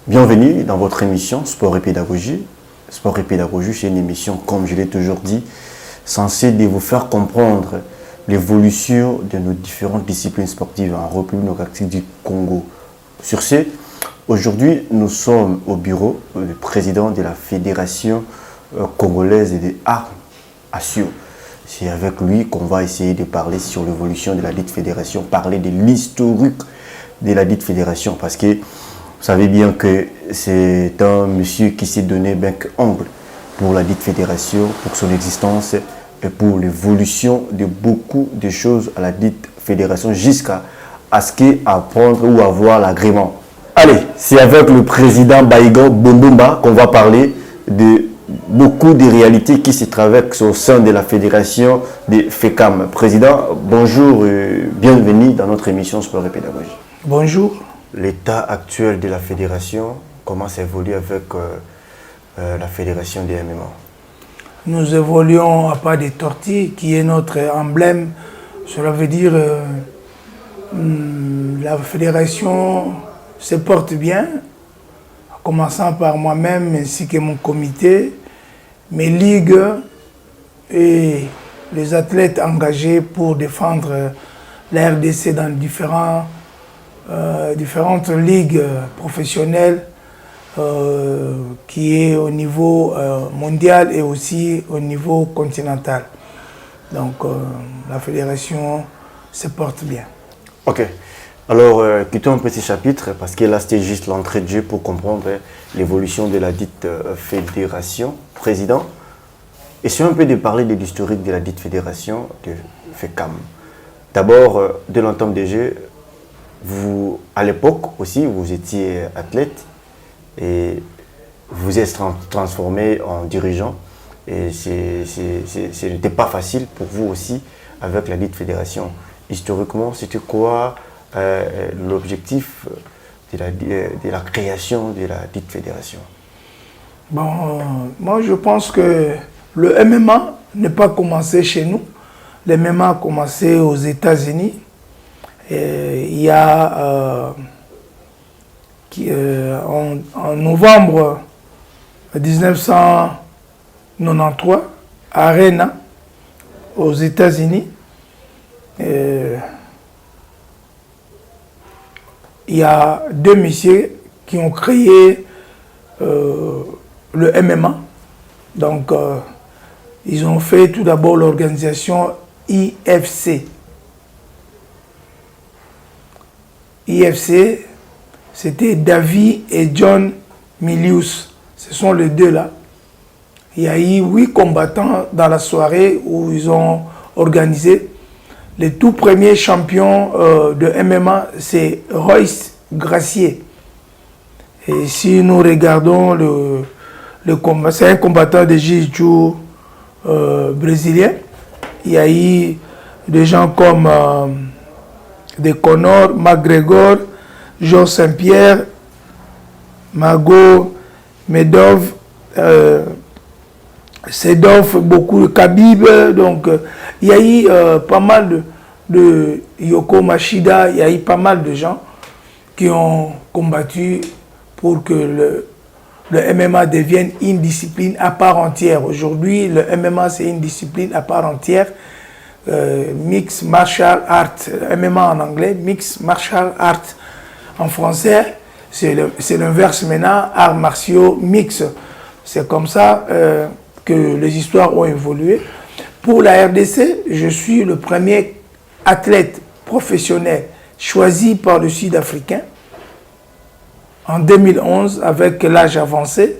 Bienvenue dans votre émission Sport et Pédagogie. Sport et Pédagogie, c'est une émission, comme je l'ai toujours dit, censée de vous faire comprendre l'évolution de nos différentes disciplines sportives en République démocratique du Congo. Sur ce, aujourd'hui, nous sommes au bureau du président de la Fédération congolaise des arts martiaux. C'est avec lui qu'on va essayer de parler sur l'évolution de la dite fédération, parler de l'historique de la dite fédération, parce que vous savez bien que c'est un monsieur qui s'est donné bec-ongle pour la dite fédération, pour son existence et pour l'évolution de beaucoup de choses à la dite fédération jusqu'à ce qu'apprendre ou avoir l'agrément. Allez, c'est avec le président Baïgo Bombomba qu'on va parler de beaucoup de réalités qui se traversent au sein de la fédération des FECAM. Président, bonjour et bienvenue dans notre émission Sport et Pédagogie. Bonjour. L'état actuel de la fédération, comment ça évolue avec la fédération des MMA? Nous évoluons à pas des tortilles, qui est notre emblème. Cela veut dire la fédération se porte bien, en commençant par moi-même ainsi que mon comité, mes ligues et les athlètes engagés pour défendre la RDC dans différentes ligues professionnelles qui est au niveau mondial et aussi au niveau continental. Donc la fédération se porte bien. Ok. Alors, quittons un petit chapitre parce que là c'était juste l'entrée de jeu pour comprendre l'évolution de la dite fédération. Président, essayons un peu de parler de l'historique de la dite fédération de FECAM. D'abord, de l'entame des jeux, vous, à l'époque aussi, vous étiez athlète et vous êtes transformé en dirigeant. Et ce n'était pas facile pour vous aussi avec la dite fédération. Historiquement, c'était quoi l'objectif de la création de la dite fédération? Bon, moi je pense que le MMA n'est pas commencé chez nous. Le MMA a commencé aux États-Unis. Il y a en novembre 1993 à Arena aux États-Unis, il y a deux messieurs qui ont créé le MMA. Donc ils ont fait tout d'abord l'organisation IFC. IFC, c'était David et John Milius. Ce sont les deux là. Il y a eu 8 combattants dans la soirée où ils ont organisé. Le tout premier champion de MMA, c'est Royce Gracie. Et si nous regardons le combat, c'est un combattant de jiu-jitsu brésilien. Il y a eu des gens comme de Conor, McGregor, Jean Saint-Pierre, Mago, Medov, Sedov, beaucoup de Khabib. Donc, il y a eu pas mal de Yoko Machida, il y a eu pas mal de gens qui ont combattu pour que le MMA devienne une discipline à part entière. Aujourd'hui, le MMA, c'est une discipline à part entière. Mixed Martial Art, MMA en anglais, Mixed Martial Art en français, c'est l'inverse maintenant, arts martiaux mix. C'est comme ça que les histoires ont évolué. Pour la RDC, je suis le premier athlète professionnel choisi par le Sud-Africain en 2011 avec l'âge avancé.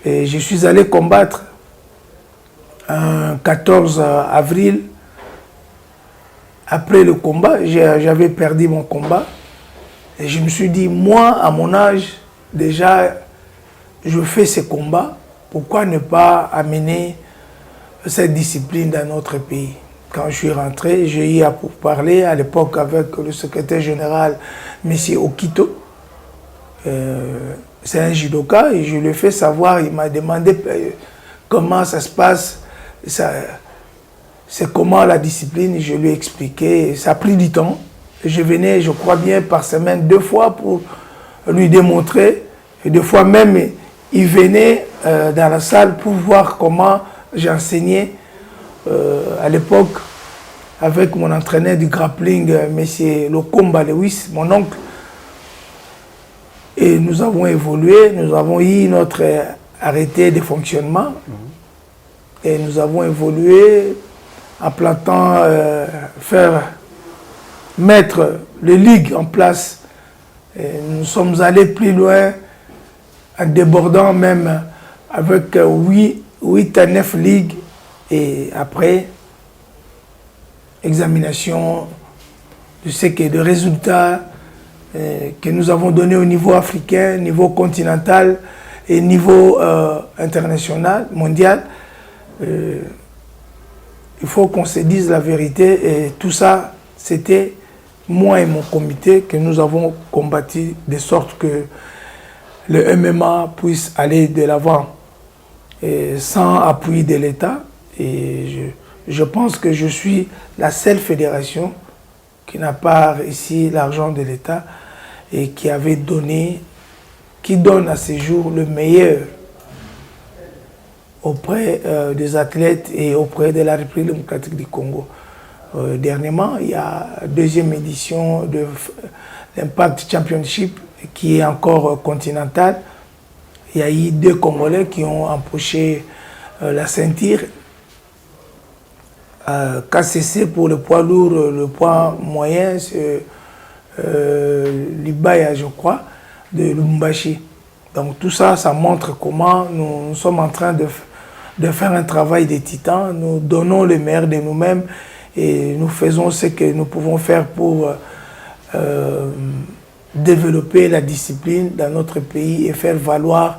Et je suis allé combattre un 14 avril. Après le combat, j'avais perdu mon combat. Et je me suis dit, moi, à mon âge, déjà, je fais ce combat. Pourquoi ne pas amener cette discipline dans notre pays? Quand je suis rentré, j'ai eu à parler à l'époque avec le secrétaire général, M. Okito. C'est un judoka et je lui ai fait savoir, il m'a demandé comment ça se passe. C'est comment la discipline, je lui ai expliqué, ça a pris du temps. Je venais, je crois bien, par semaine 2 fois pour lui démontrer Et des fois même, ils venaient dans la salle pour voir comment j'enseignais à l'époque avec mon entraîneur du grappling, M. Lokomba Lewis, mon oncle. Et nous avons évolué, nous avons eu notre arrêté de fonctionnement. Et nous avons évolué en plantant, mettre les ligues en place. Et nous sommes allés plus loin en débordant même avec 8 à 9 ligues. Et après, examination de ce qui est de résultats que nous avons donnés au niveau africain, niveau continental et niveau international, mondial. Il faut qu'on se dise la vérité et tout ça, c'était moi et mon comité que nous avons combattu de sorte que le MMA puisse aller de l'avant sans appui de l'État. Et je pense que je suis la seule fédération qui n'a pas réussi l'argent de l'État et qui avait donné, qui donne à ce jour le meilleur auprès des athlètes et auprès de la République démocratique du Congo. Dernièrement, il y a la deuxième édition de l'Impact Championship qui est encore continentale. Il y a eu 2 Congolais qui ont empoché la ceinture. KCC pour le poids lourd, le poids moyen, c'est Libaya, je crois, de Lubumbashi. Donc tout ça, ça montre comment nous sommes en train de faire un travail de titan. Nous donnons le meilleur de nous-mêmes et nous faisons ce que nous pouvons faire pour développer la discipline dans notre pays et faire valoir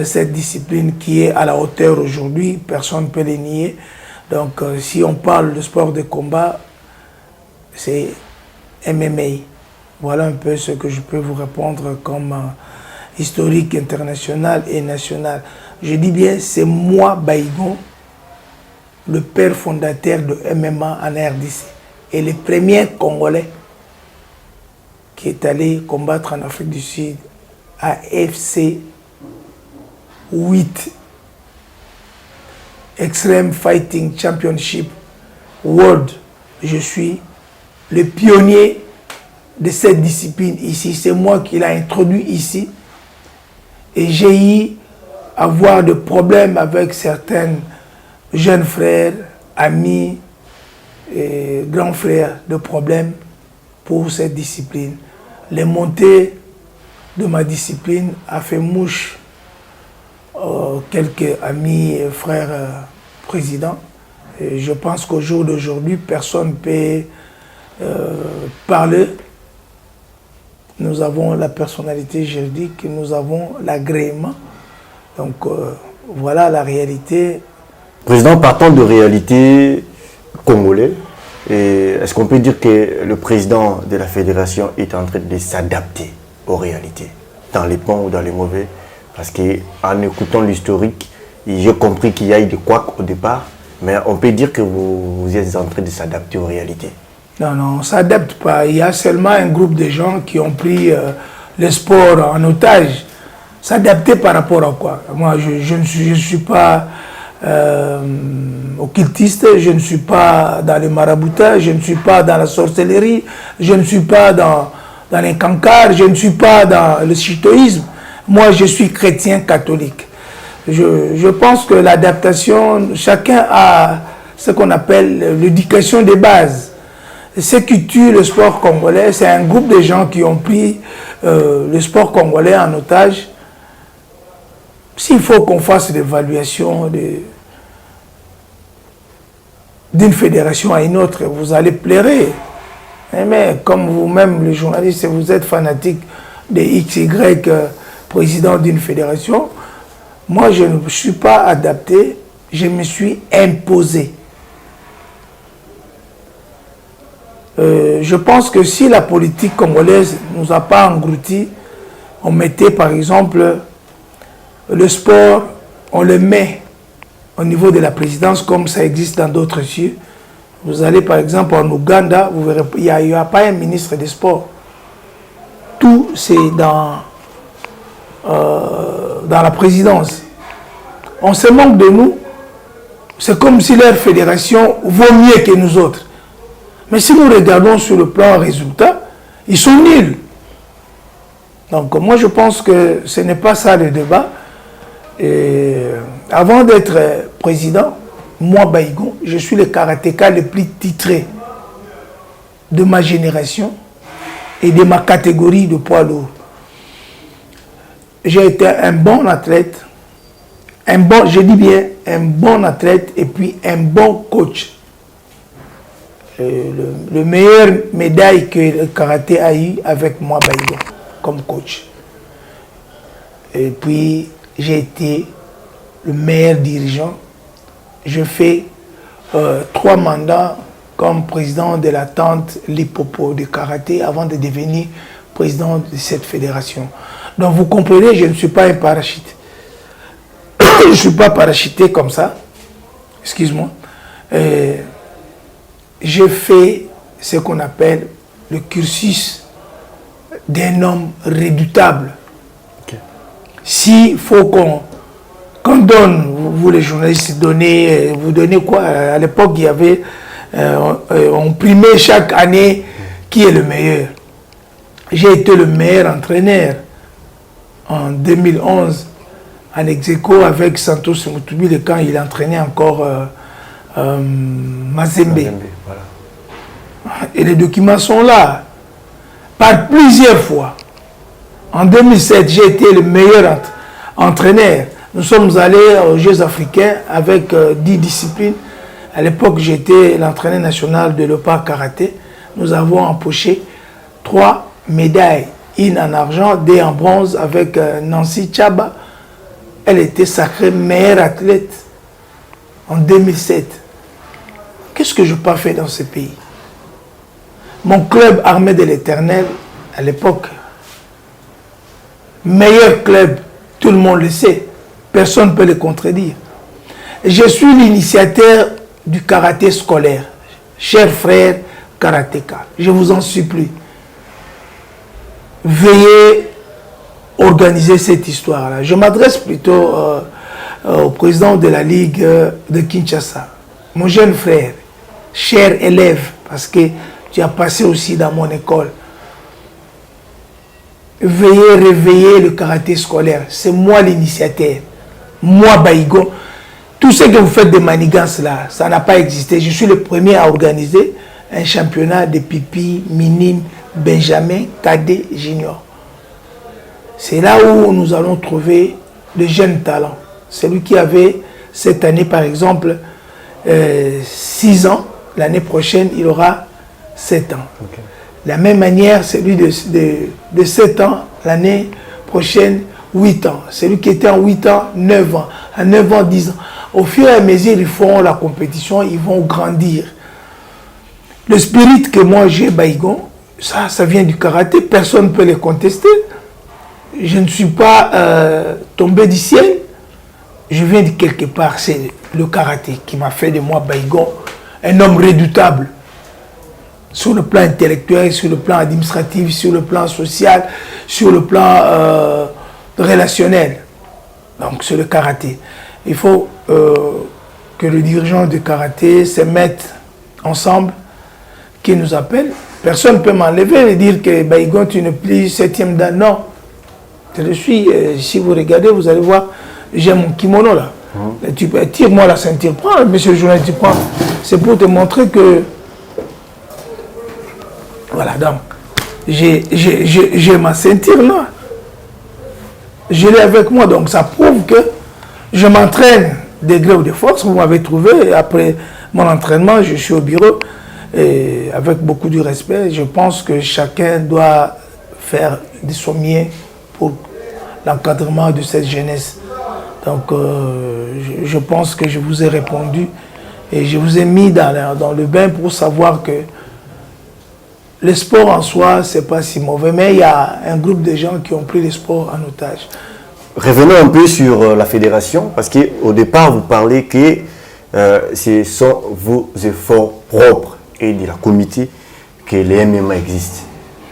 cette discipline qui est à la hauteur aujourd'hui. Personne ne peut les nier. Donc si on parle de sport de combat, c'est MMA. Voilà un peu ce que je peux vous répondre comme historique international et national. Je dis bien, c'est moi, Baïgon, le père fondateur de MMA en RDC. Et le premier Congolais qui est allé combattre en Afrique du Sud à FC 8, Extreme Fighting Championship World. Je suis le pionnier de cette discipline ici. C'est moi qui l'ai introduit ici. Et j'ai eu à avoir des problèmes avec certains jeunes frères, amis et grands frères, de problèmes pour cette discipline. Les montées de ma discipline a fait mouche quelques amis et frères présidents. Et je pense qu'au jour d'aujourd'hui, personne ne peut parler. Nous avons la personnalité juridique, nous avons l'agrément. Donc voilà la réalité. Président, partant de réalité congolaise, est-ce qu'on peut dire que le président de la fédération est en train de s'adapter aux réalités, dans les bons ou dans les mauvais? Parce qu'en écoutant l'historique, j'ai compris qu'il y a eu des couacs au départ, mais on peut dire que vous êtes en train de s'adapter aux réalités. Non, non, on ne s'adapte pas. Il y a seulement un groupe de gens qui ont pris le sport en otage. S'adapter par rapport à quoi? Moi, je ne suis pas occultiste, je ne suis pas dans le maraboutage, je ne suis pas dans la sorcellerie, je ne suis pas dans les cancars, je ne suis pas dans le chitoïsme. Moi, je suis chrétien catholique. Je pense que l'adaptation, chacun a ce qu'on appelle l'éducation de base. Ce qui tue le sport congolais, c'est un groupe de gens qui ont pris le sport congolais en otage. S'il faut qu'on fasse l'évaluation d'une fédération à une autre, vous allez pleurer. Mais comme vous-même, les journalistes, vous êtes fanatiques de XY président d'une fédération, moi je ne suis pas adapté, je me suis imposé. Je pense que si la politique congolaise ne nous a pas engloutis, on mettait par exemple le sport, on le met au niveau de la présidence comme ça existe dans d'autres cieux. Vous allez par exemple en Ouganda, vous verrez, il n'y a pas un ministre des sports. Tout c'est dans dans la présidence. On se moque de nous. C'est comme si leur fédération vaut mieux que nous autres. Mais si nous regardons sur le plan résultat, ils sont nuls. Donc moi je pense que ce n'est pas ça le débat. Et avant d'être président, moi Baïgon, je suis le karatéka le plus titré de ma génération et de ma catégorie de poids lourd. J'ai été un bon athlète, je dis bien un bon athlète et puis un bon coach. Le meilleur médaille que le karaté a eu avec moi Baïgon comme coach. Et puis j'ai été le meilleur dirigeant. Je fais 3 mandats comme président de la tente Lipopo de karaté avant de devenir président de cette fédération. Donc vous comprenez, je ne suis pas un parachute. Je ne suis pas parachuté comme ça. Excuse-moi. J'ai fait ce qu'on appelle le cursus d'un homme redoutable. Okay. S'il faut qu'on donne, vous les journalistes, vous donnez quoi? À l'époque, il y avait, on primait chaque année qui est le meilleur. J'ai été le meilleur entraîneur en 2011 en ex-aequo avec Santos Moutoubile quand il entraînait encore Mazembe. Voilà. Et les documents sont là. Par plusieurs fois. En 2007, j'ai été le meilleur entraîneur. Nous sommes allés aux Jeux africains avec 10 disciplines. À l'époque, j'étais l'entraîneur national de l'Opa Karaté. Nous avons empoché 3 médailles. Une en argent, 2 en bronze avec Nancy Tchaba. Elle était sacrée meilleure athlète en 2007. Qu'est-ce que je n'ai pas fait dans ce pays? Mon club Armée de l'Éternel, à l'époque, meilleur club, tout le monde le sait, personne ne peut le contredire. Je suis l'initiateur du karaté scolaire, chers frères karatéka, je vous en supplie. Veuillez organiser cette histoire-là. Je m'adresse plutôt au président de la Ligue de Kinshasa, mon jeune frère, cher élève, parce que tu as passé aussi dans mon école. Veuillez réveiller le karaté scolaire. C'est moi l'initiateur. Moi, Baïgon. Tout ce que vous faites de manigances là, ça n'a pas existé. Je suis le premier à organiser un championnat de pipi, minime, benjamin, cadet, junior. C'est là où nous allons trouver de jeunes talents. Celui qui avait cette année, par exemple, 6 ans, l'année prochaine, il aura 7 ans. Okay. De la même manière, celui de 7 ans, l'année prochaine, 8 ans. Celui qui était en 8 ans, 9 ans. À 9 ans, 10 ans. Au fur et à mesure, ils font la compétition, ils vont grandir. Le spirit que moi j'ai, Baïgon, ça vient du karaté, personne ne peut le contester. Je ne suis pas tombé du ciel, je viens de quelque part. C'est le karaté qui m'a fait de moi, Baïgon, un homme redoutable. Sur le plan intellectuel, sur le plan administratif, sur le plan social, sur le plan relationnel. Donc c'est le karaté. Il faut que les dirigeants du karaté se mettent ensemble, qu'ils nous appellent. Personne ne peut m'enlever et dire que Baïgon, tu n'es plus 7e dan. Non. Je le suis. Si vous regardez, vous allez voir, j'ai mon kimono là. Tu peux tire-moi la ceinture. Prends, monsieur le journaliste, tu prends. C'est pour te montrer que... Voilà, donc, j'ai ma ceinture là. Je l'ai avec moi, donc ça prouve que je m'entraîne de gré ou de force. Vous m'avez trouvé, après mon entraînement, je suis au bureau. Et avec beaucoup de respect, je pense que chacun doit faire de son mieux pour l'encadrement de cette jeunesse. Donc, je pense que je vous ai répondu et je vous ai mis dans le bain pour savoir que le sport en soi, c'est pas si mauvais, mais il y a un groupe de gens qui ont pris le sport en otage. Revenons un peu sur la fédération, parce qu'au départ, vous parlez que ce sont vos efforts propres et de la comité que les MMA existent.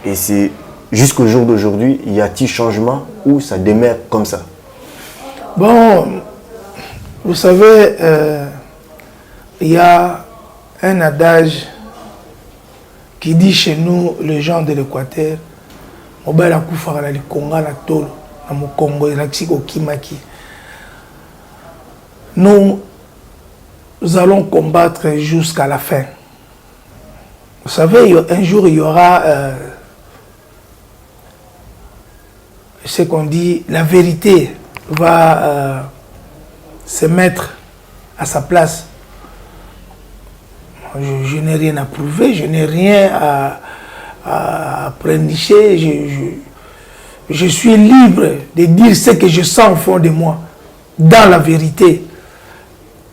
Et c'est jusqu'au jour d'aujourd'hui, y a-t-il changement ou ça demeure comme ça? Bon, vous savez, il y a un adage qui dit chez nous, les gens de l'Équateur, nous allons combattre jusqu'à la fin. Vous savez, un jour, il y aura ce qu'on dit, la vérité va se mettre à sa place. Je n'ai rien à prouver, je n'ai rien à prénicher. Je suis libre de dire ce que je sens au fond de moi, dans la vérité.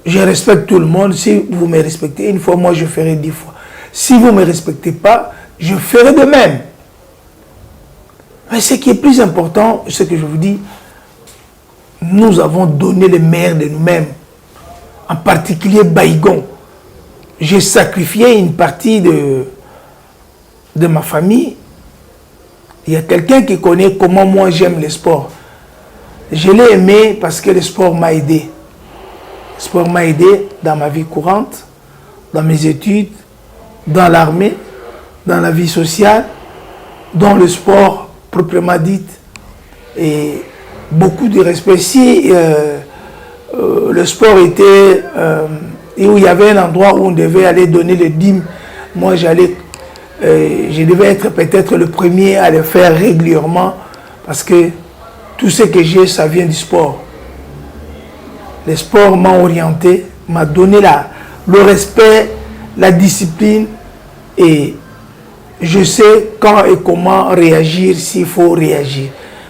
Je respecte tout le monde. Si vous me respectez une fois, moi je ferai 10 fois. Si vous ne me respectez pas, je ferai de même. Mais ce qui est plus important, ce que je vous dis, nous avons donné le meilleur de nous-mêmes, en particulier Baïgon. J'ai sacrifié une partie de ma famille. Il y a quelqu'un qui connaît comment moi j'aime le sport. Je l'ai aimé parce que le sport m'a aidé. Le sport m'a aidé dans ma vie courante, dans mes études, dans l'armée, dans la vie sociale, dans le sport proprement dit. Et beaucoup de respect. Si le sport était... et où il y avait un endroit où on devait aller donner les dîmes, moi j'allais... je devais être peut-être le premier à le faire régulièrement parce que tout ce que j'ai, ça vient du sport. Le sport m'a orienté, m'a donné le respect, la discipline et je sais quand et comment réagir s'il faut réagir.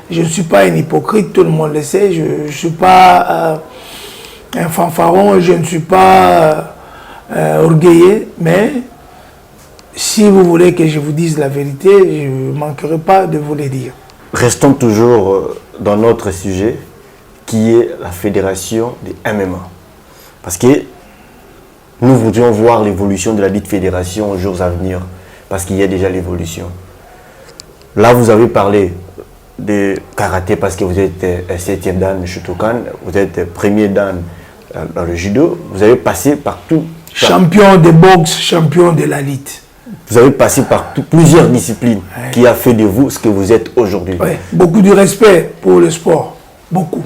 Je ne suis pas un hypocrite, tout le monde le sait, je ne suis pas un fanfaron, je ne suis pas orgueilleux, mais si vous voulez que je vous dise la vérité, je ne manquerai pas de vous le dire. Restons toujours dans notre sujet, qui est la fédération des MMA. Parce que nous voudrions voir l'évolution de la dite fédération aux jours à venir, parce qu'il y a déjà l'évolution. Là, vous avez parlé de karaté parce que vous êtes 7e dan Shotokan, vous êtes premier dan dans le judo, vous avez passé par tout. Champion de boxe, champion de la lutte. Vous avez passé par plusieurs disciplines qui a fait de vous ce que vous êtes aujourd'hui. Ouais, beaucoup de respect pour le sport, beaucoup.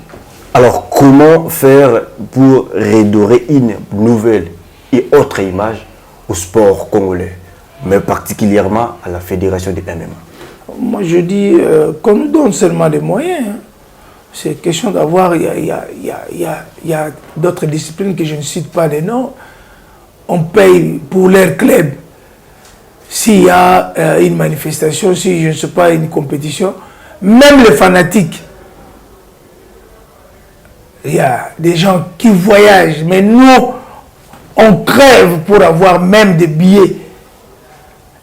Alors, comment faire pour redorer une nouvelle et autre image au sport congolais, mais particulièrement à la fédération des MMA? Moi, je dis qu'on nous donne seulement les moyens. Hein. C'est question d'avoir... Il y a d'autres disciplines que je ne cite pas les noms. On paye pour leur club. S'il y a une manifestation, si je ne sais pas, une compétition, même les fanatiques, il y a des gens qui voyagent, mais nous, on crève pour avoir même des billets.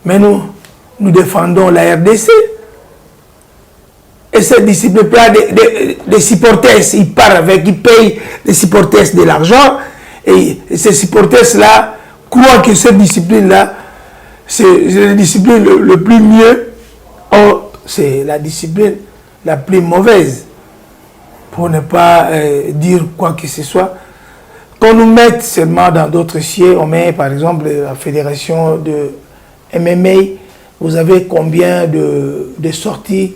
Mais nous défendons la RDC. Et cette discipline, des supporters, ils partent avec, ils payent les supporters de l'argent. Et ces supporters-là croient que cette discipline-là, c'est la discipline le plus mieux. Or, c'est la discipline la plus mauvaise. Pour ne pas dire quoi que ce soit. Qu'on nous mette seulement dans d'autres sièges, on met par exemple la fédération de MMA, vous avez combien de sorties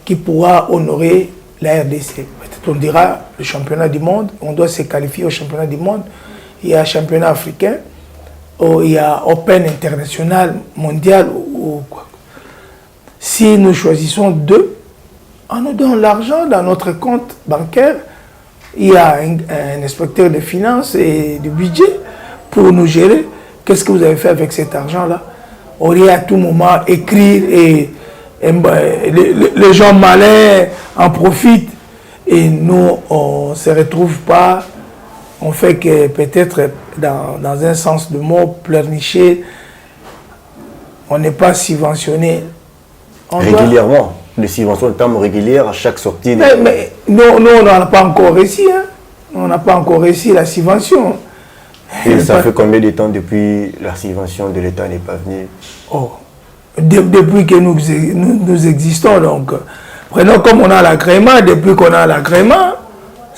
qui pourra honorer la RDC? Peut-être on dira le championnat du monde, on doit se qualifier au championnat du monde, il y a championnat africain, ou il y a Open international, mondial ou quoi. Si nous choisissons deux, on nous donne l'argent dans notre compte bancaire. Il y a un inspecteur de finances et de budget pour nous gérer. Qu'est-ce que vous avez fait avec cet argent-là? On aurait à tout moment écrire et les gens malins en profitent. Et nous, on ne se retrouve pas. On fait que peut-être dans un sens de mot, pleurnicher. On n'est pas subventionné. Régulièrement, les subventions de termes régulières à chaque sortie. Mais nous, on n'a pas encore réussi. Hein. On n'a pas encore réussi la subvention. Et ça fait combien de temps depuis la subvention de l'État n'est pas venue? Oh, depuis que nous existons. Donc, prenons comme on a l'agrément, depuis qu'on a l'agrément,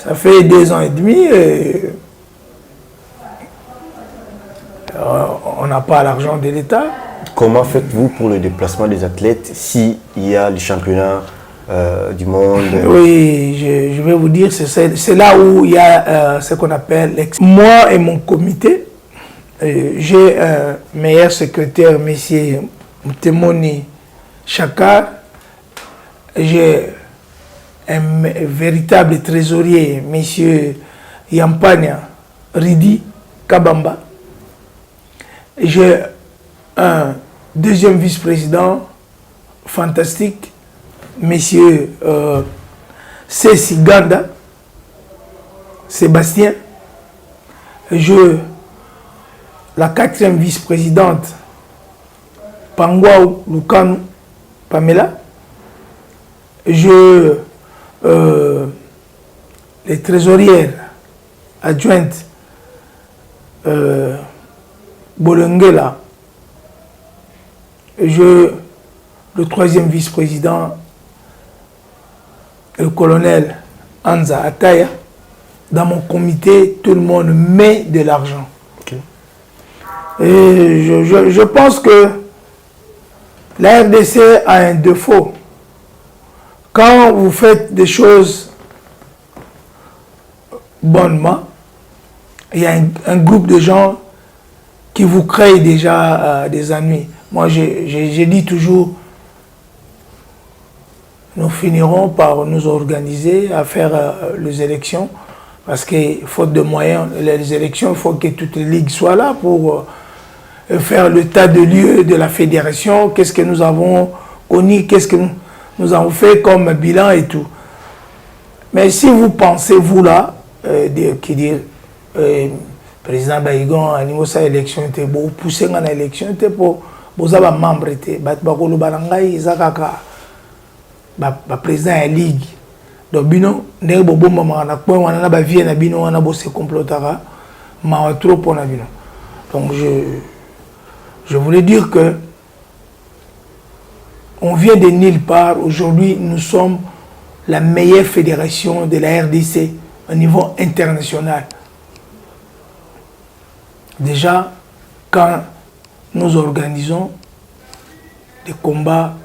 Ça fait 2 ans et demi et on n'a pas l'argent de l'État. Comment faites-vous pour le déplacement des athlètes s'il y a les championnats du monde? Oui, je vais vous dire, c'est là où il y a ce qu'on appelle moi et mon comité. J'ai un meilleur secrétaire, M. Mtemoni Chakar. J'ai un véritable trésorier, M. Yampania Ridi Kabamba. J'ai un deuxième vice-président fantastique, M. Ceci Ganda, Sébastien. La 4e vice-présidente, Pangwao Lukanu Pamela. Les trésorières adjointes, Bolengela. Le 3e vice-président, le colonel Anza Ataya. Dans mon comité, tout le monde met de l'argent. Okay. Et je pense que la RDC a un défaut. Quand vous faites des choses bonnement, il y a un groupe de gens qui vous créent déjà des ennuis. Moi, j'ai dit toujours, nous finirons par nous organiser à faire les élections, parce que faute de moyens, les élections, il faut que toutes les ligues soient là pour faire l'état de lieu de la fédération, qu'est-ce que nous avons connu, qu'est-ce que nous avons fait comme bilan et tout. Mais si vous pensez, vous là, qui dit président Baïgon, à niveau de sa élection, vous poussez dans l'élection pour vous avez membre, vous président de la ligue. Donc, bino, ndenge bobo mama na point wana na ba vie na bino wana bo se complotara ma trop pour na bino. Donc je voulais dire que on vient de nulle part. Aujourd'hui, nous sommes la meilleure fédération de la RDC au niveau international. Déjà, quand nous organisons des combats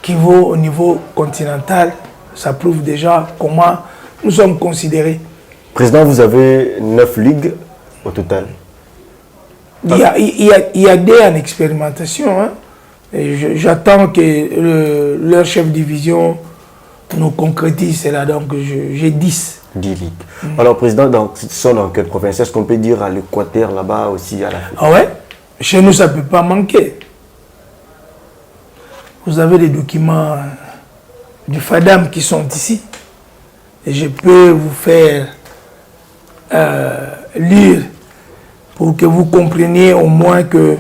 qui vaut au niveau continental, ça prouve déjà comment nous sommes considérés. Président, vous avez 9 ligues au total. Il y a des en expérimentation. Hein. J'attends que leur chef de division nous concrétise cela. Donc j'ai 10. 10 ligues. Alors, Président, dans quelle province? Est-ce qu'on peut dire à l'Équateur, là-bas aussi à la Ah ouais? Chez nous, ça ne peut pas manquer. Vous avez les documents du FADAM qui sont ici. Et je peux vous faire lire pour que vous compreniez au moins que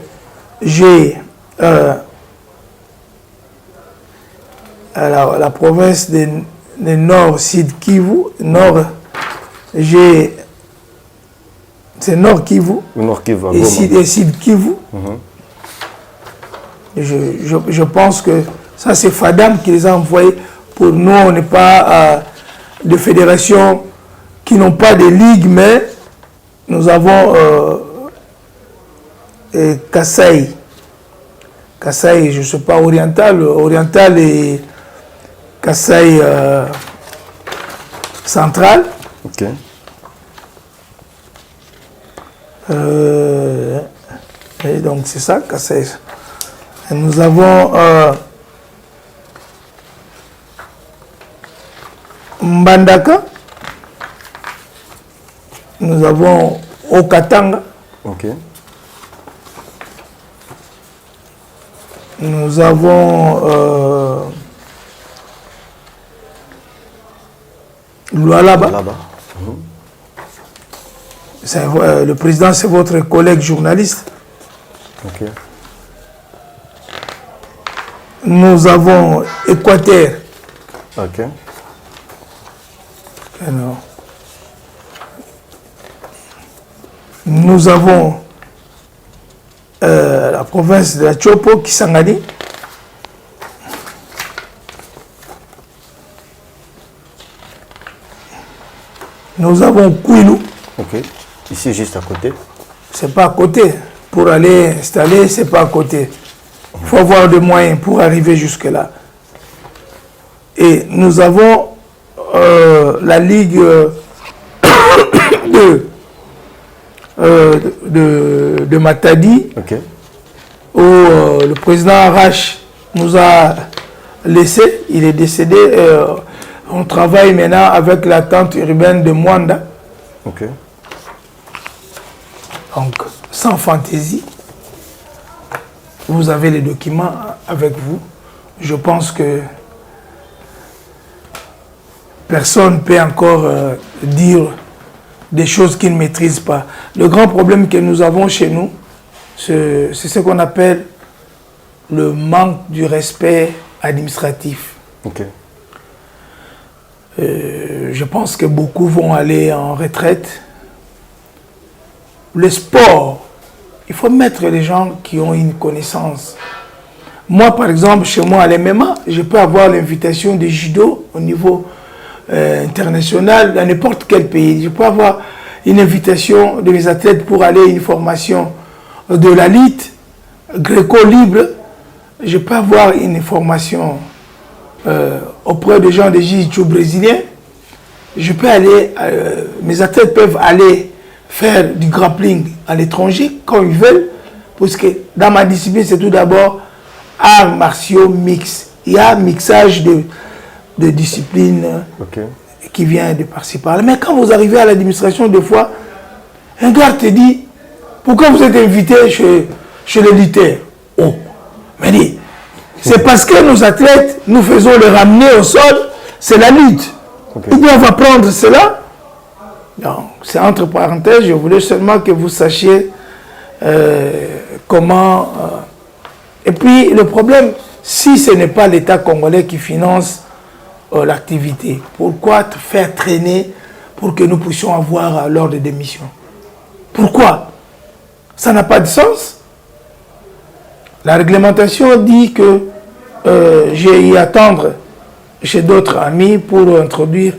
j'ai la province de Nord-Sud Kivu. C'est Nord Kivu. Nord Kivu et Sud Kivu. Je pense que ça, c'est Fadam qui les a envoyés. Pour nous, on n'est pas de fédérations qui n'ont pas de ligue, mais nous avons Kasaï. Kasaï, je ne sais pas, oriental et Kasaï central. Ok. Et donc, c'est ça, Kasaï. Et nous avons Mbandaka, nous avons Okatanga, okay. Nous avons Lualaba. Le président, c'est votre collègue journaliste. Okay. Nous avons Équateur. Ok. Alors, nous avons la province de la Chopo, Kisangani. Nous avons Kouilou. Ok. Ici, juste à côté. C'est pas à côté. Pour aller installer, c'est pas à côté. Il faut avoir des moyens pour arriver jusque-là. Et nous avons la Ligue de Matadi, Ok. où le président Arash nous a laissé. Il est décédé. On travaille maintenant avec la tente urbaine de Mwanda. Ok. Donc, sans fantaisie, vous avez les documents avec vous. Je pense que personne ne peut encore dire des choses qu'il ne maîtrise pas. Le grand problème que nous avons chez nous, c'est ce qu'on appelle le manque du respect administratif. Ok. Je pense que beaucoup vont aller en retraite. Le sport, il faut mettre les gens qui ont une connaissance. Moi, par exemple, chez moi à l'MMA, je peux avoir l'invitation de judo au niveau international dans n'importe quel pays. Je peux avoir une invitation de mes athlètes pour aller à une formation de la lutte gréco-libre. Je peux avoir une formation auprès des gens des jiu-jitsu brésiliens. Je peux aller, mes athlètes peuvent aller faire du grappling à l'étranger quand ils veulent, parce que dans ma discipline, c'est tout d'abord arts martiaux mix. Il y a un mixage de disciplines qui vient de par-ci par-là. Mais quand vous arrivez à l'administration, des fois, un gars te dit, pourquoi vous êtes invité chez les lutteurs? Oh, mais dit, c'est parce que nos athlètes, nous faisons les ramener au sol, c'est la lutte. Ils doivent apprendre cela. Donc, c'est entre parenthèses, je voulais seulement que vous sachiez comment... Et puis, le problème, si ce n'est pas l'État congolais qui finance l'activité, pourquoi te faire traîner pour que nous puissions avoir l'ordre de démission? Pourquoi? Ça n'a pas de sens. La réglementation dit que j'ai y attendre chez d'autres amis pour introduire.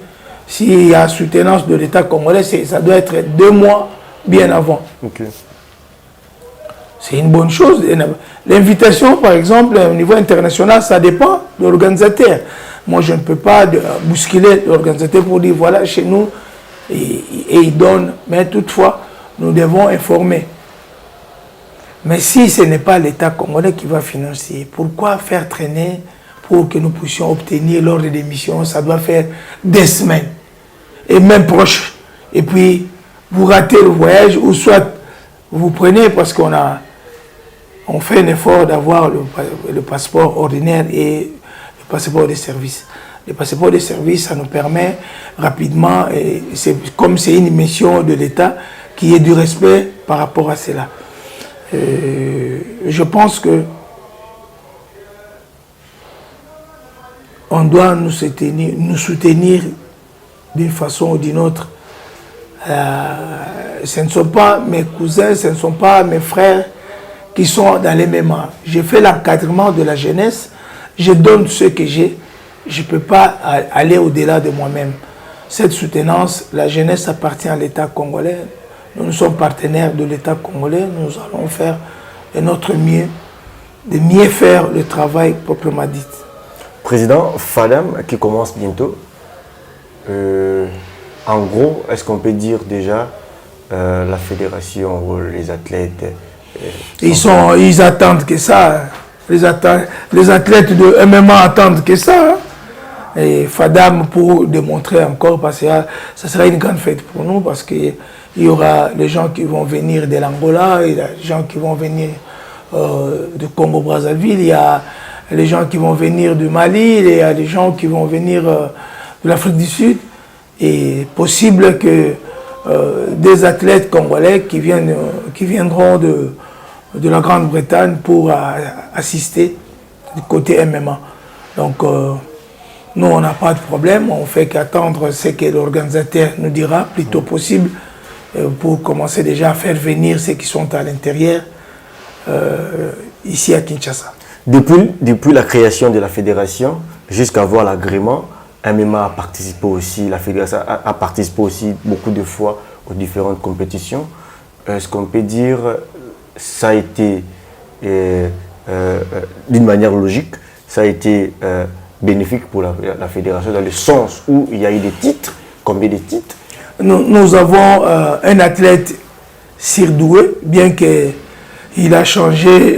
S'il y a soutenance de l'État congolais, ça doit être 2 mois bien avant. Okay. C'est une bonne chose. L'invitation, par exemple, au niveau international, ça dépend de l'organisateur. Moi, je ne peux pas bousculer l'organisateur pour dire, voilà, chez nous, et il donne. Mais toutefois, nous devons informer. Mais si ce n'est pas l'État congolais qui va financer, pourquoi faire traîner pour que nous puissions obtenir l'ordre d'émission? Ça doit faire des semaines, et même proche. Et puis, vous ratez le voyage, ou soit vous prenez, parce on fait un effort d'avoir le passeport ordinaire et le passeport de service. Le passeport de service, ça nous permet rapidement, et comme c'est une mission de l'État, qu'il y ait du respect par rapport à cela. Je pense que on doit nous soutenir d'une façon ou d'une autre. Ce ne sont pas mes cousins, ce ne sont pas mes frères qui sont dans les mêmes âges. J'ai fait l'encadrement de la jeunesse, je donne ce que j'ai, je ne peux pas aller au-delà de moi-même. Cette soutenance, la jeunesse appartient à l'État congolais. Nous sommes partenaires de l'État congolais, nous allons faire de notre mieux, de mieux faire le travail proprement dit. Président, FADAM qui commence bientôt, en gros, est-ce qu'on peut dire déjà la fédération ou les athlètes ils attendent que ça. Les athlètes de MMA attendent que ça. Et FADAM pour démontrer encore, parce que ça sera une grande fête pour nous, parce qu'il y aura les gens qui vont venir de l'Angola, il y a les gens qui vont venir du Congo-Brazzaville, il y a les gens qui vont venir du Mali, il y a les gens qui vont venir de l'Afrique du Sud. Et possible que des athlètes congolais qui viendront de la Grande-Bretagne pour assister du côté MMA. Donc, nous, on n'a pas de problème, on fait qu'attendre ce que l'organisateur nous dira, plutôt possible, pour commencer déjà à faire venir ceux qui sont à l'intérieur, ici à Kinshasa. Depuis la création de la fédération, jusqu'à avoir l'agrément, MMA a participé aussi, la fédération a participé aussi beaucoup de fois aux différentes compétitions. Est-ce qu'on peut dire ça a été, d'une manière logique, ça a été bénéfique pour la fédération dans le sens où il y a eu des titres, combien de titres? Nous avons un athlète surdoué, bien qu'il a changé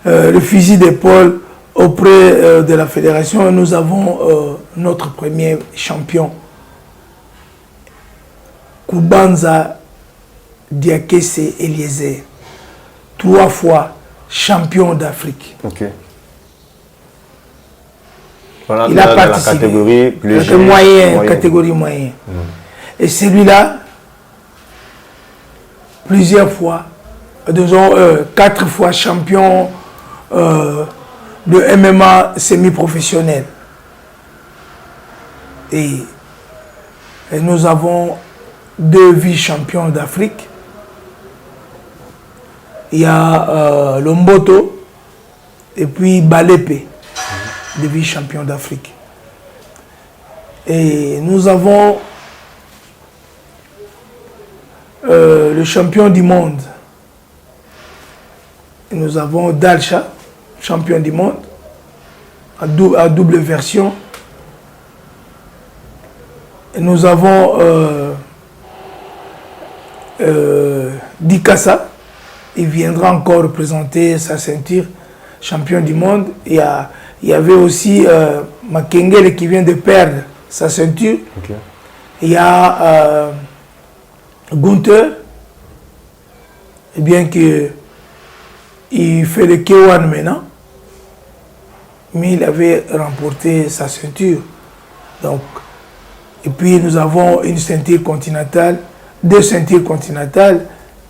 le fusil d'épaule auprès de la fédération. Nous avons notre premier champion, Kubanza Diakese Eliezer, 3 fois champion d'Afrique. Okay. Voilà, il a participé la catégorie plus moyenne. Catégorie moyenne. Et celui-là, plusieurs fois, disons 4 fois champion de MMA semi-professionnel. Et nous avons 2 vice-champions d'Afrique. Il y a Lomboto et puis Balepe, des vice-champions d'Afrique. Et nous avons le champion du monde. Et nous avons Dalcha, champion du monde, à double version. Et nous avons Dikasa, il viendra encore représenter sa ceinture, champion du monde. Il y avait aussi Makengele qui vient de perdre sa ceinture. Okay. Il y a Gunther, bien qu'il fait le K1 maintenant, mais il avait remporté sa ceinture. Donc, et puis nous avons une ceinture continentale, 2 ceintures continentales.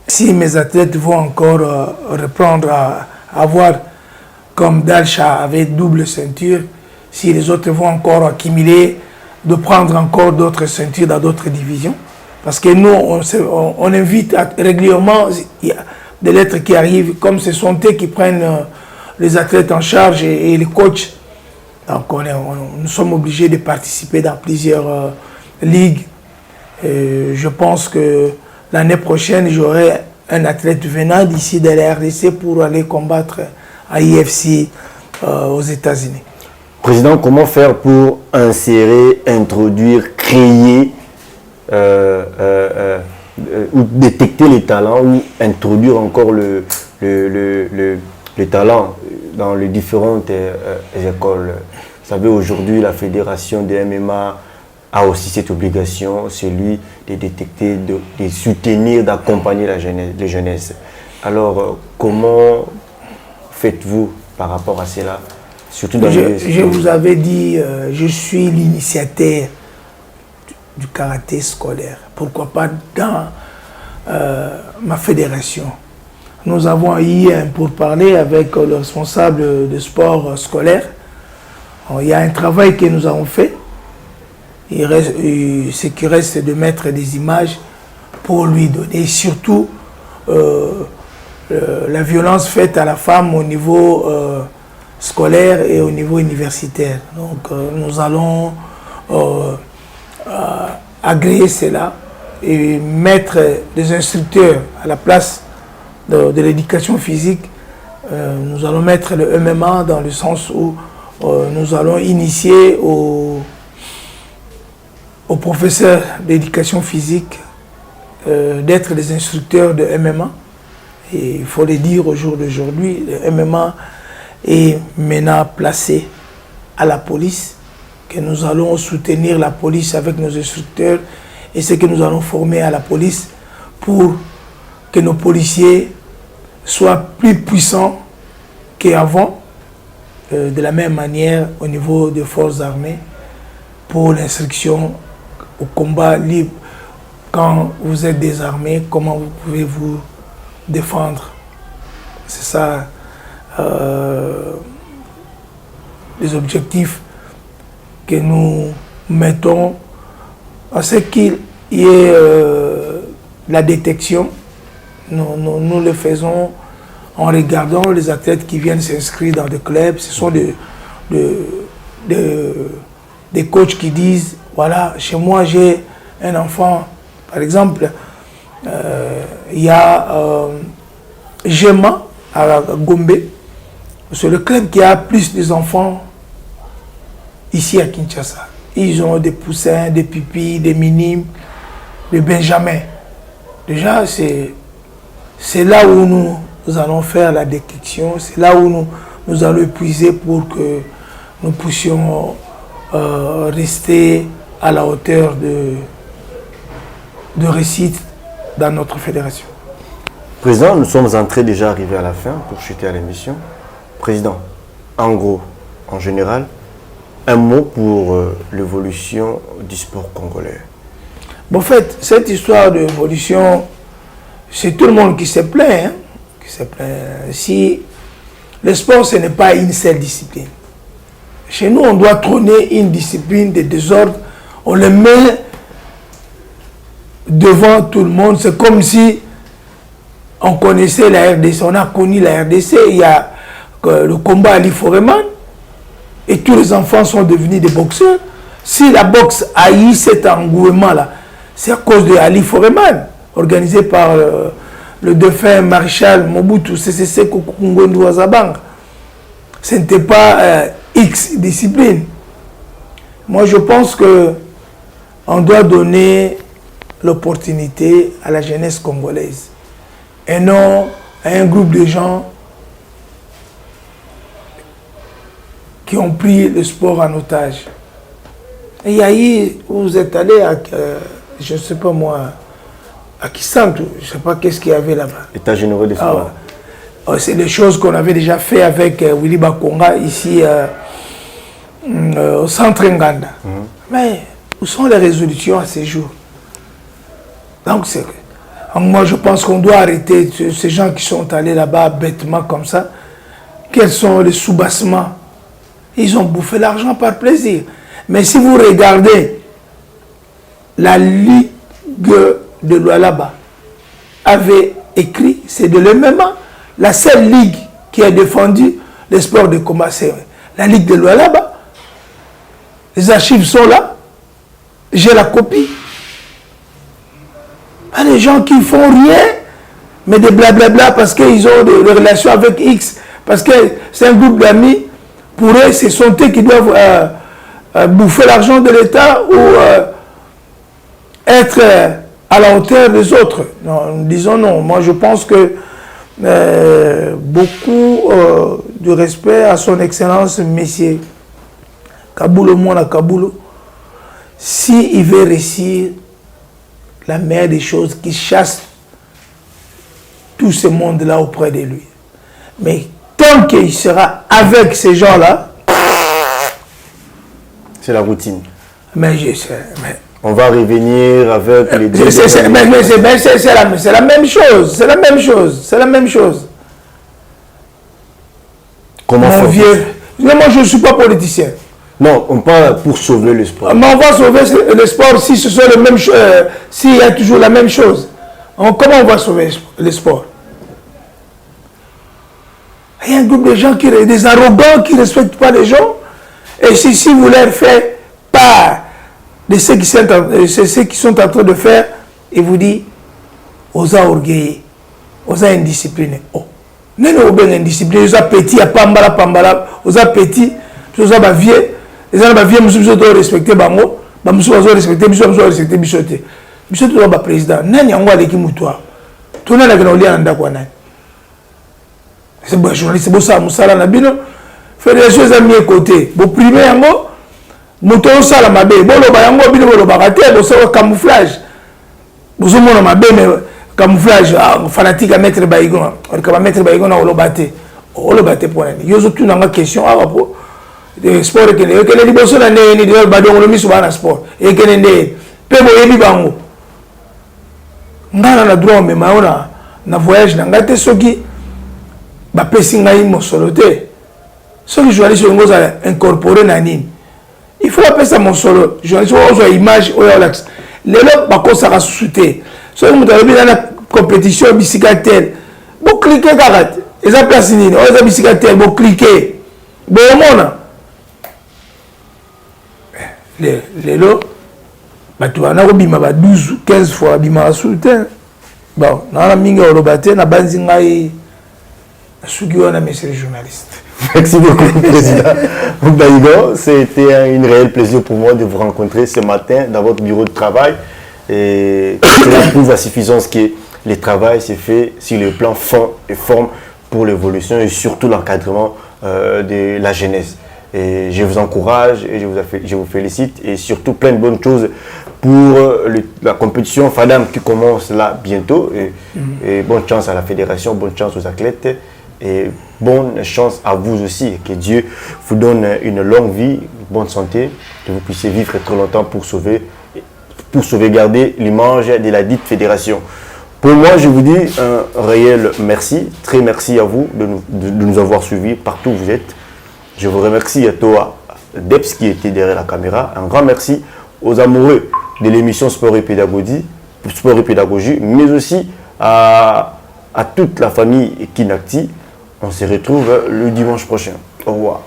Si mes athlètes vont encore reprendre à avoir, comme Dalcha avait double ceinture, si les autres vont encore accumuler, de prendre encore d'autres ceintures dans d'autres divisions. Parce que nous, on invite régulièrement, il y a des lettres qui arrivent, comme ce sont eux qui prennent les athlètes en charge et les coachs. Donc nous sommes obligés de participer dans plusieurs ligues. Et je pense que l'année prochaine, j'aurai un athlète venant d'ici de la RDC pour aller combattre à IFC aux États-Unis. Président, comment faire pour insérer, introduire, créer ou détecter les talents ou introduire encore le talent dans les différentes écoles? Vous savez, aujourd'hui, la fédération de MMA a aussi cette obligation, celui de détecter, de soutenir, d'accompagner les jeunesses. Alors, comment faites-vous par rapport à cela? Surtout dans je vous avais dit, je suis l'initiateur du karaté scolaire. Pourquoi pas dans ma fédération? Nous avons eu un pourparler avec le responsable de sport scolaire. Il y a un travail que nous avons fait. Ce qui reste, c'est de mettre des images pour lui donner surtout la violence faite à la femme au niveau scolaire et au niveau universitaire. Donc nous allons agréer cela et mettre des instructeurs à la place de l'éducation physique. Nous allons mettre le MMA dans le sens où nous allons initier aux professeurs d'éducation physique d'être des instructeurs de MMA. Et il faut le dire au jour d'aujourd'hui, le MMA est maintenant placé à la police, que nous allons soutenir la police avec nos instructeurs et ce que nous allons former à la police pour que nos policiers soient plus puissants qu'avant, de la même manière au niveau des forces armées, pour l'instruction au combat libre. Quand vous êtes désarmé, comment vous pouvez vous défendre? C'est ça les objectifs que nous mettons à ce qu'il y ait la détection. Nous le faisons en regardant les athlètes qui viennent s'inscrire dans des clubs. Ce sont des des coachs qui disent, voilà, chez moi j'ai un enfant, par exemple, il y a Gema à Gombe, c'est le club qui a plus d'enfants ici à Kinshasa. Ils ont des poussins, des pipis, des minimes, des benjamins. Déjà, c'est là où nous allons faire la détection, c'est là où nous allons épuiser pour que nous puissions rester à la hauteur de réussite dans notre fédération. Président, nous sommes entrés déjà arrivés à la fin pour chuter à l'émission. Président, en gros, en général, un mot pour l'évolution du sport congolais. Bon, en fait, cette histoire d'évolution, c'est tout le monde qui se plaint. Hein, qui se plaint. Si le sport, ce n'est pas une seule discipline. Chez nous, on doit trôner une discipline de désordre. On le met devant tout le monde. C'est comme si on connaissait la RDC. On a connu la RDC. Il y a le combat à l'Iforeman. Et tous les enfants sont devenus des boxeurs. Si la boxe a eu cet engouement-là, c'est à cause de Ali Foreman, organisé par le défunt maréchal Mobutu Sese Seko Kungondo Wazabang. Ce n'était pas X discipline. Moi, je pense qu'on doit donner l'opportunité à la jeunesse congolaise et non à un groupe de gens qui ont pris le sport en otage. Et il y a eu, vous êtes allé à, je ne sais pas moi, à Kisantu, je ne sais pas qu'est-ce qu'il y avait là-bas. État généraux des sports. C'est des choses qu'on avait déjà fait avec Willy Bakonga ici au centre Nganda. Mais où sont les résolutions à ces jours? Donc moi je pense qu'on doit arrêter ces gens qui sont allés là-bas bêtement comme ça. Quels sont les soubassements? Ils ont bouffé l'argent par plaisir. Mais si vous regardez la Ligue de Lualaba avait écrit, c'est de l'MMA, la seule ligue qui a défendu les sports de combat, c'est la Ligue de Lualaba. Les archives sont là. J'ai la copie. Pas les gens qui font rien, mais des blablabla parce qu'ils ont des relations avec X, parce que c'est un groupe d'amis. Pour eux, ce sont eux qui doivent bouffer l'argent de l'État ou être à la hauteur des autres. Non, disons non. Moi, je pense que beaucoup de respect à son Excellence, Messieurs Kaboulou, Mona Kaboulou, s'il veut réussir la meilleure des choses, qu'il chasse tout ce monde-là auprès de lui. Mais tant qu'il sera avec ces gens-là, c'est la routine. Mais je sais. Mais on va revenir avec les deux. C'est la même chose. C'est la même chose. C'est la même chose. Comment faire? Non, moi je ne suis pas politicien. Non, on parle pour sauver le sport. Mais on va sauver le sport si ce sont les mêmes choses, s'il y a toujours la même chose. Comment on va sauver le sport? Il y a un groupe de gens, des arrogants qui ne respectent pas les gens. Et si vous leur faites part de ce qu'ils sont en train de faire, ils vous disent, osa orgueillés, osa indisciplinés. Oh, non, non, bien indisciplinés, osa petit, à pambala, osa petit, osa vieux, les gens vieux, nous doivent respecter bango, nous doivent respecter, nous doivent respecter bichoté. Bichoté doit être président. Nani yango aleki mutua. Tout na la olia nda kwa nani. C'est bon journaliste, c'est bon ça musala na bino. Faire des choses à mes côtés. Bon primer yango, muto sala mabe, bolo ba yango bino bolo ba raté, bo ça camouflage. Bozo mona mabe mais camouflage fanatique à mettre baïgon. On va mettre baïgon na olobate. Olobate pour nani. Yozo tout na question à rapport de sport que les liboso na né ni de badon le misu bana sport. Et que né pe bo yebi bango. Ngana na droit mais maona na voyage na ngate soki ba pesi ngai mosolo te. Soki journaliste ngoza incorporer na nini. Il faut appeler ça mosolo. Journaliste ozo image oyo lax. Lelo ba ko saka souté. Soki mutu alobi na compétition bicyclette. Bo cliquer karat. Eza place nini? Ozo bicyclette bo cliquer. Bo mona. lelo bato bana kobima ba 12 15 fois bima soutien bon na mingi oloba te na banzi ngai suki wana monsieur le journaliste. Merci beaucoup, Président Baïgo. C'était un réel plaisir pour moi de vous rencontrer ce matin dans votre bureau de travail. Et cela prouve à suffisance que le travail s'est fait sur le plan fond et forme pour l'évolution et surtout l'encadrement de la jeunesse. Et je vous encourage et je vous félicite et surtout plein de bonnes choses pour la compétition FADAM qui commence là bientôt. Et bonne chance à la fédération, bonne chance aux athlètes et bonne chance à vous aussi. Que Dieu vous donne une longue vie, bonne santé, que vous puissiez vivre très longtemps pour sauvegarder l'image de la dite fédération. Pour moi, je vous dis un réel merci, très merci à vous de nous avoir suivis partout où vous êtes. Je vous remercie à toi, Deps, qui était derrière la caméra. Un grand merci aux amoureux de l'émission Sport et Pédagogie, mais aussi à toute la famille Kinacti. On se retrouve le dimanche prochain. Au revoir.